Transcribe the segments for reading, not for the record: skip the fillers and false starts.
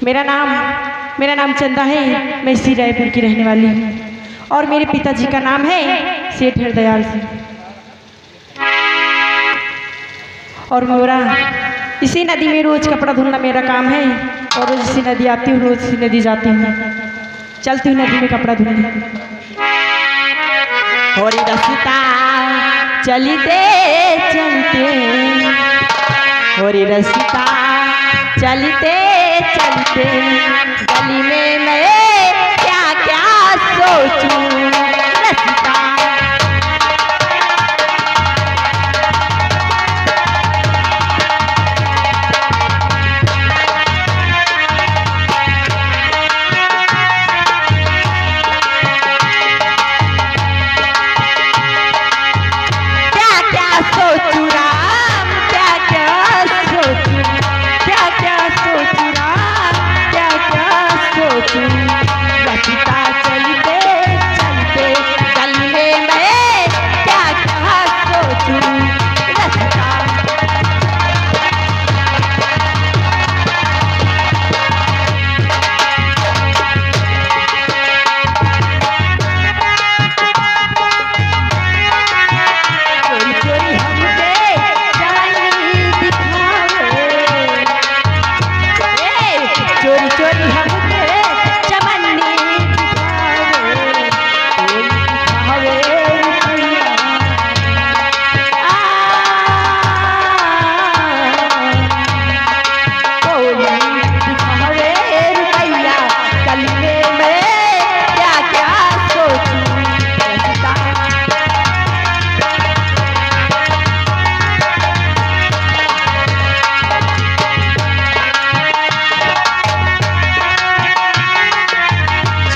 मेरा नाम चंदा है। मैं श्री रायपुर की रहने वाली हूँ और मेरे पिताजी का नाम है सेठ हरदयाल सिंह। और मेरा इसी नदी में रोज कपड़ा धुलना मेरा काम है और रोज इसी नदी आती हूँ, रोज इसी नदी जाती हूँ, चलती हूँ नदी में कपड़ा धुलने। होरी रसिता चलते चलते, होरी रसिता चलते चलते, गली में मैं क्या क्या सोचूं रसिता।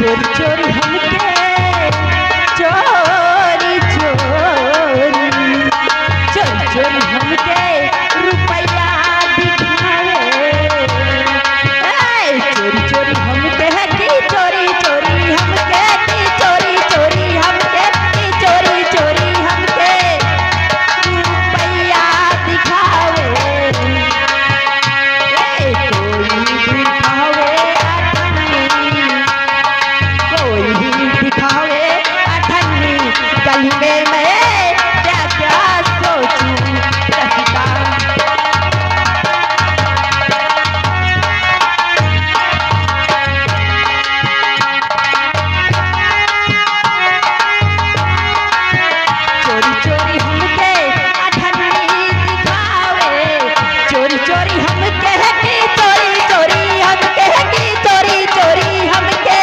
चोरी चोरी हमके चोरी चोरी, चोरी चोरी हमके रुपया दिखावे। चोरी चोरी हमके है की चोरी चोरी हमके की चोरी चोरी हमके की चोरी चोरी हमके रुपया दिखावे। दिखावे अठन्नी, गली में मैं क्या क्या सोचूं रसिता। चोरी चोरी हमके अठन्नी दिखावे, चोरी चोरी हमके है की चोरी चोरी हमके है की चोरी चोरी हमके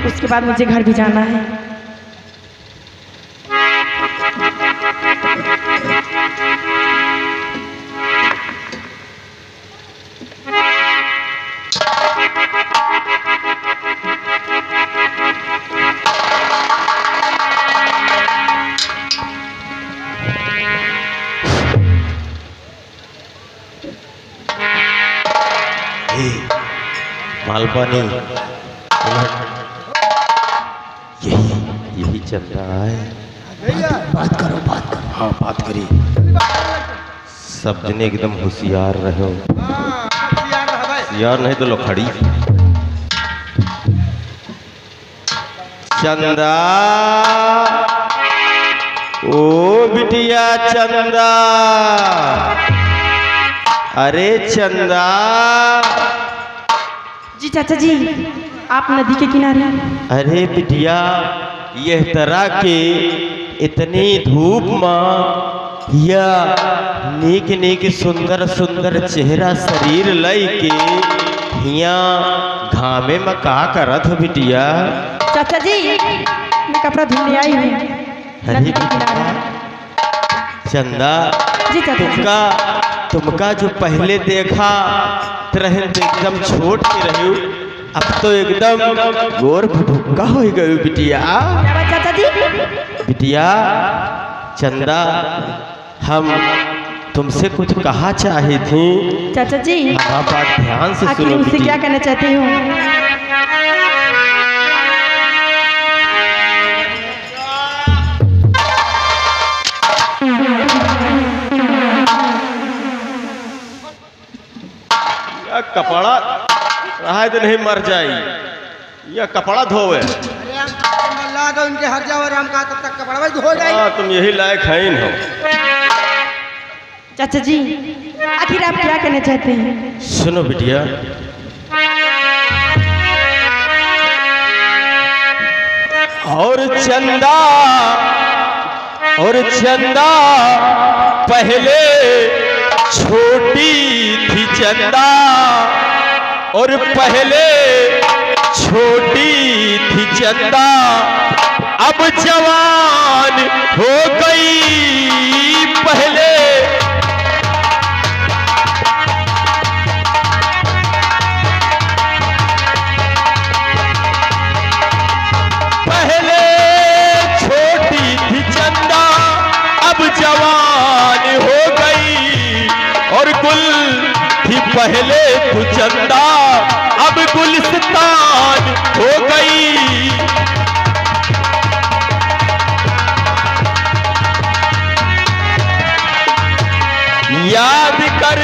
उसके बाद मुझे घर भी जाना है। मालपानी यही चल रहा है। बात करो बात करो। हाँ बात करिए। सब जने एकदम होशियार रहो। होशियार नहीं तो लोखड़ी। चंदा ओ बिटिया चंदा, अरे चंदा। जी चाचा जी, आप नदी के किनारे। अरे बिटिया यह तरह के इतनी धूप में या नीक नीक सुंदर सुंदर चेहरा शरीर लई के हिया घामे में का करत हो बिटिया? चाचा जी मैं कपड़ा धुलने आई हूँ। नदी के किनारे। चंदा, जी चाचा जी। तुमका जो पहले देखा रहन तो एकदम छोट के रही, अब तो एकदम गोर भुक्का हो गई बिटिया। क्या बात चाचा जी? बिटिया चंदा, हम तुमसे कुछ कहा चाही थी। चाचा जी हाँ, बात ध्यान से आखिर सुनो उससे बिटिया। क्या कहना चाहती हूँ? यह कपड़ा रहा तो नहीं मर जाई, यह कपड़ा धोवे। अरे हम अल्लाह का उनके हर जाओ राम का तब तक कपड़ा भाई धो जाए। हाँ, तुम यही लायक है हो। चाचा जी आखिर आप क्या कहना चाहते हैं? सुनो बिटिया, और चंदा पहले छोटी थी चंदा, और पहले छोटी थी चंदा, अब जवान हो गई। पहले छोटी थी चंदा, अब जवान हो गई। और गुल थी पहले तू चंदा, अब गुलिस्तान हो गई। याद कर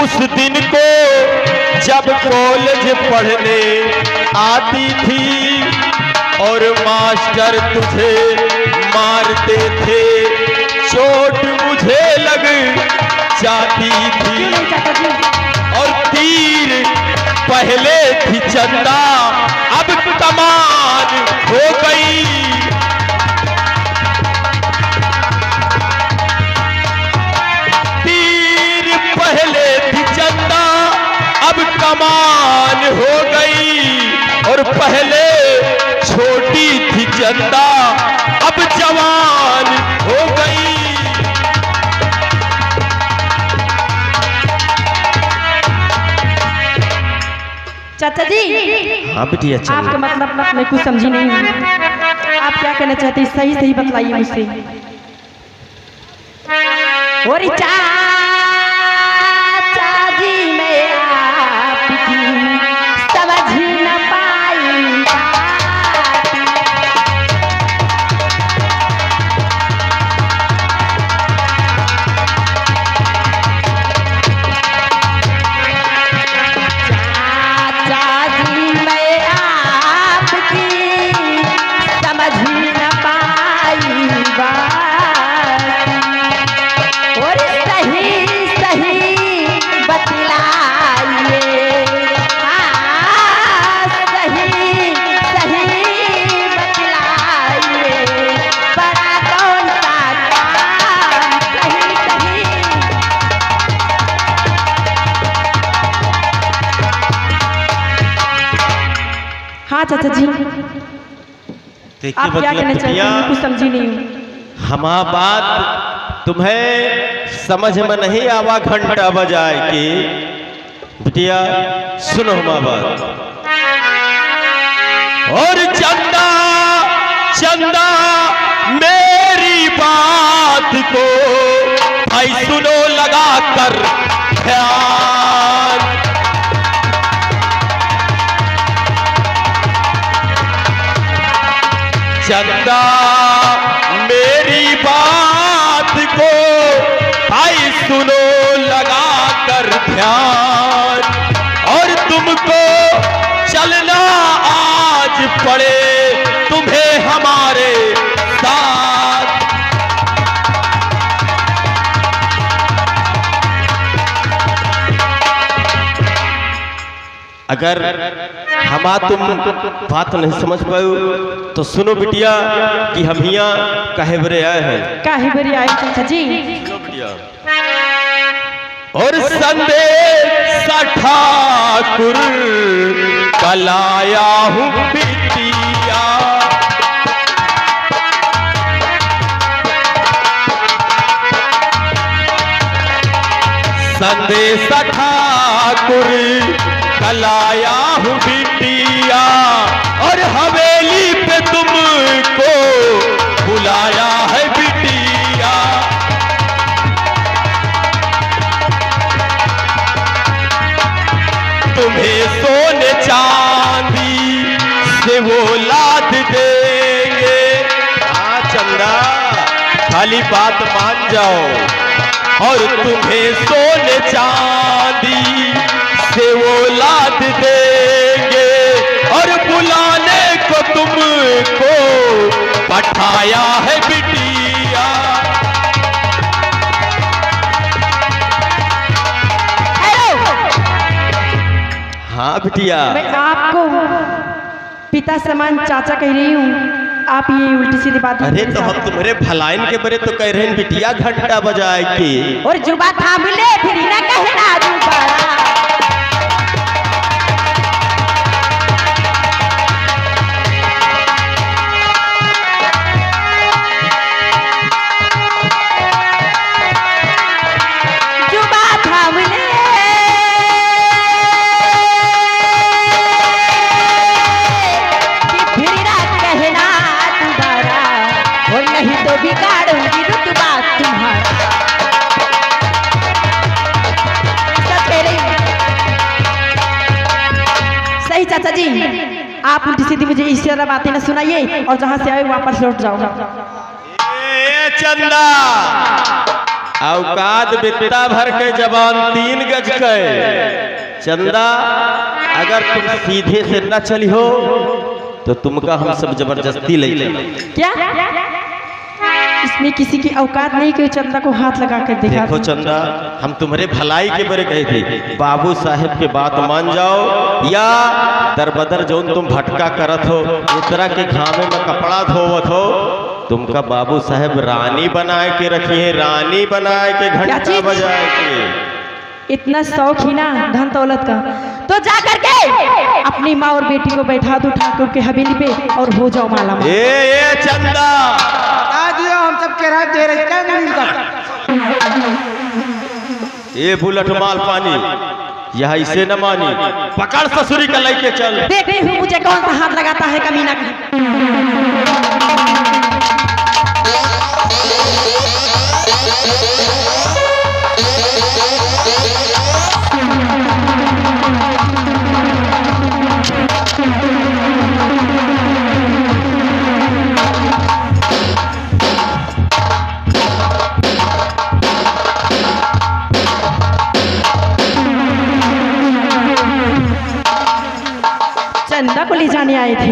उस दिन को जब कॉलेज पढ़ने आती थी, और मास्टर तुझे मारते थे, चोट मुझे लग जाती थी। क्यों नहीं चाचा जी? और तीर पहले थी चंदा, अब कमान हो गई। तीर पहले थी चंदा, अब कमान हो गई। और पहले छोटी थी चंदा, अब जवान हो गई। चाचा जी हाँ बिटिया, आपका मतलब मैं कुछ समझी नहीं हूँ। आप क्या कहना चाहते हैं? सही सही बतलाइए मुझसे। और चाचा जी मैं आपकी समझ न पाई बात। चाचा जी मैं आपकी समझ न पाई बात। और सही सही बतलाइए। हाँ, सही सही बतलाइए। बड़ा कौन सा काम? सही सही। हाँ चाचा जी देखिए आप क्या कहना चाहते बिटिया, हैं? मैं कुछ समझी नहीं हूँ। हमा बात तुम्हें समझ में नहीं आवा घंटा बजाए के। बिटिया सुनो हमा बात। और चंदा चंदा मेरी बात को भाई सुनो लगा कर ध्यान। चंदा मेरी बात को भाई सुनो लगा कर ध्यान। और तुमको चलना आज पड़े तुम्हें हमारे साथ। अगर हमा तुम बात नहीं समझ पाओ तो सुनो बिटिया कि हम यहाँ काहे बरे आए हैं। काहे बरी आए चाचा जी? सुनो बिटिया। और संदेश ठाकुर कलाया हूँ बिटिया। संदेश ठाकुर कलाया हूँ बिटिया और हवेली पे तुमको बुलाया है बिटिया। तुम्हें सोने चांदी से वो लाद देंगे। हाँ चंदा, खाली बात मान जाओ। और तुम्हें सोने चांदी से वो लाद देंगे और बुलाने को तुमको पठाया है बिटिया। हाँ बिटिया, मैं आपको पिता समान चाचा कह रही हूँ, आप ये उल्टी सीधी बात। अरे तो हम तुम्हारे भलाइन के बरे तो कह रहे हैं बिटिया घंटा बजाए के। और जुबा थाम ले फिर ना कहना दोबारा। जुबा थाम ले फिर ना कहना दोबारा, और नहीं तो बिगाड़ूंगी रुतबा तुम्हारा। सब कह रही हूँ। सही चाचा जी, आप उल्टी सीधी मुझे इस तरह बातें न सुनाइए और जहाँ से आए वापस लौट जाओ। ए चंदा, औकात बित्ता भर के जबान 3 गज के। चंदा, अगर तुम सीधे से न चली हो तो तुमका हम सब जबरदस्ती ले क्या इसमें किसी की औकात नहीं कि चंदा को हाथ लगा कर देखा। देखो चंदा, हम तुम्हारे भलाई के बारे कहे थे, बाबू साहेब के बात मान जाओ या दरबदर जो तुम भटका करत हो, इस तरह के घामे में कपड़ा धोवत हो, तुमका बाबू साहेब रानी बनाए के रखी है, रानी बनाए के घंटा बजाए के। इतना शौक ही ना धन दौलत का, तो जा करके अपनी माँ और बेटी को बैठा दो ठाकुर के हवेली पे और हो जाओ माला माल। ए चंदा, दियो हम सब के रात दे रहे क्या नहीं का। ये बुलट माल पानी यह इसे न मानी, पकड़ ससुरी का लेके चल। देखती हूँ मुझे कौन सा हाथ लगाता है कमीना का। चंदा को ले जाने आए थे।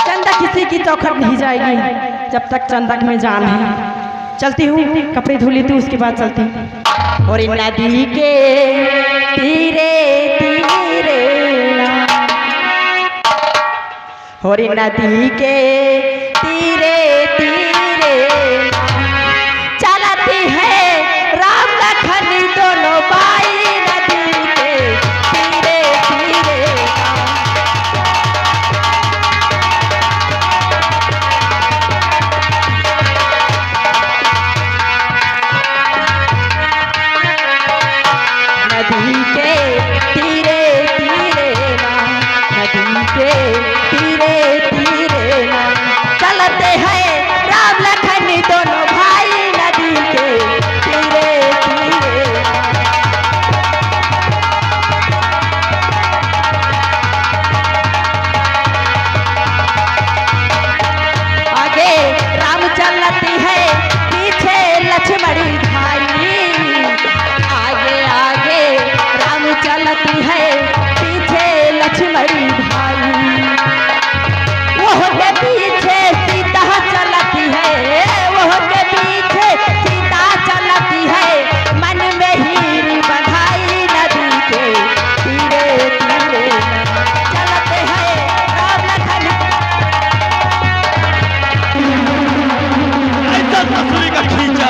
चंदा किसी की चौखट नहीं जाएगी जब तक चंदा में जान है। चलती हूँ, कपड़े धो लेती हूँ, उसके बाद चलती हूँ। और नदी के तीरे तीरे और नदी के तीरे तीरे चलती है राम लखन दोनों बाई नदी के तीरे तीरे। नदी के तीरे तीरे नदी के तीरे तीरे चलते हैं राम लखन दोनों भाई नदी के तीरे तीरे। आगे राम चलती है पीछे लक्ष्मण भाई, आगे आगे राम चलती है पीछे लक्ष्मण भाई। वो के पीछे सीता चलती है, वो के पीछे सीता चलती है, मन में हीर बधाई नदी के तीरे तीरे चलते हैं राम लखन। ऐसा ससुरी का खींचा